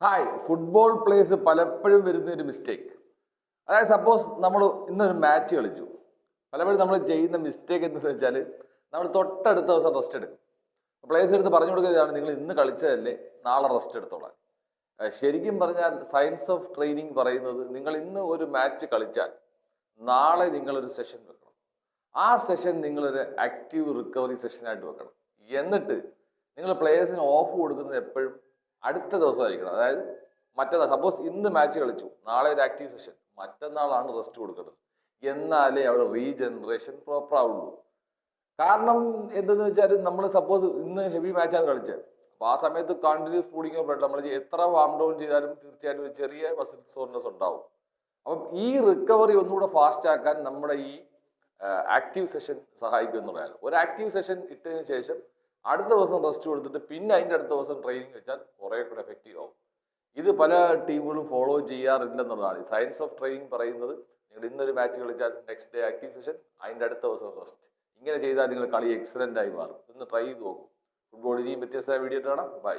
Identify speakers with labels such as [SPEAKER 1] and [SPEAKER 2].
[SPEAKER 1] Hi, football players പലപ്പോഴും വരുന്ന ഒരു മിസ്റ്റേക്ക്. അതായത് സപ്പോസ് നമ്മൾ ഇന്നൊരു മാച്ച് കളിച്ചു. പലപ്പോഴും നമ്മൾ ചെയ്യുന്ന മിസ്റ്റേക്ക് എന്ന് വെച്ചാൽ നമ്മൾ തൊട്ടടുത്ത ദിവസം റെസ്റ്റ് എടുക്കും. പ്ലേയേഴ്സ് എടുത്ത് പറഞ്ഞു കൊടുക്കുന്നതാണ്, നിങ്ങൾ ഇന്ന് കളിച്ചതല്ലേ, നാളെ റെസ്റ്റ് എടുത്തോളാം. ശരിക്കും പറഞ്ഞാൽ സയൻസ് ഓഫ് ട്രെയിനിങ് പറയുന്നത്, നിങ്ങൾ ഇന്ന് ഒരു മാച്ച് കളിച്ചാൽ നാളെ നിങ്ങളൊരു സെഷൻ വെക്കണം. ആ സെഷൻ നിങ്ങളൊരു ആക്റ്റീവ് റിക്കവറി സെഷനായിട്ട് വെക്കണം. എന്നിട്ട് നിങ്ങൾ പ്ലേയേഴ്സിന് ഓഫ് കൊടുക്കുന്നത് എപ്പോഴും അടുത്ത ദിവസമായിരിക്കണം. അതായത് മറ്റന്നാൾ സപ്പോസ് ഇന്ന് മാച്ച് കളിച്ചു, നാളെ ഒരു ആക്റ്റീവ് സെഷൻ, മറ്റന്നാളാണ് റെസ്റ്റ് കൊടുക്കുന്നത്. എന്നാലേ അവിടെ റീജനറേഷൻ പ്രോപ്പർ ആവുള്ളൂ. കാരണം എന്തെന്ന് വെച്ചാൽ നമ്മൾ സപ്പോസ് ഇന്ന് ഹെവി മാച്ചാണ് കളിച്ചത്, അപ്പോൾ ആ സമയത്ത് കണ്ടിന്യൂസ് പൂളിങ്ങോ ബ്ലഡ് നമ്മൾ എത്ര വാം ഡൗൺ ചെയ്താലും തീർച്ചയായിട്ടും ഒരു ചെറിയ മസിൽ സോർനെസ് ഉണ്ടാവും. അപ്പം ഈ റിക്കവറി ഒന്നുകൂടെ ഫാസ്റ്റ് ആക്കാൻ നമ്മുടെ ഈ ആക്റ്റീവ് സെഷൻ സഹായിക്കും എന്നുള്ളതാണ്. ഒരു ആക്റ്റീവ് സെഷൻ ഇട്ടതിന് ശേഷം അടുത്ത ദിവസം റെസ്റ്റ് കൊടുത്തിട്ട് പിന്നെ അതിൻ്റെ അടുത്ത ദിവസം ട്രെയിനിങ് വെച്ചാൽ കുറേ കൂടെ എഫക്റ്റീവ് ആവും. ഇത് പല ടീമുകളും ഫോളോ ചെയ്യാറില്ലെന്നുള്ളതാണ്. സയൻസ് ഓഫ് ട്രെയിനിങ് പറയുന്നത്, നിങ്ങൾ ഇന്നൊരു മാച്ച് കളിച്ചാൽ നെക്സ്റ്റ് ഡേ ആക്റ്റീവ് സെഷൻ, അതിൻ്റെ അടുത്ത ദിവസം റെസ്റ്റ്. ഇങ്ങനെ ചെയ്താൽ നിങ്ങൾ കളി എക്സലൻ്റ് ആയി മാറും. ഒന്ന് ട്രൈ ചെയ്ത് നോക്കും. ഫുട്ബോൾ ഇനിയും വ്യത്യസ്തമായ വീഡിയോ കാണാം. ബൈ.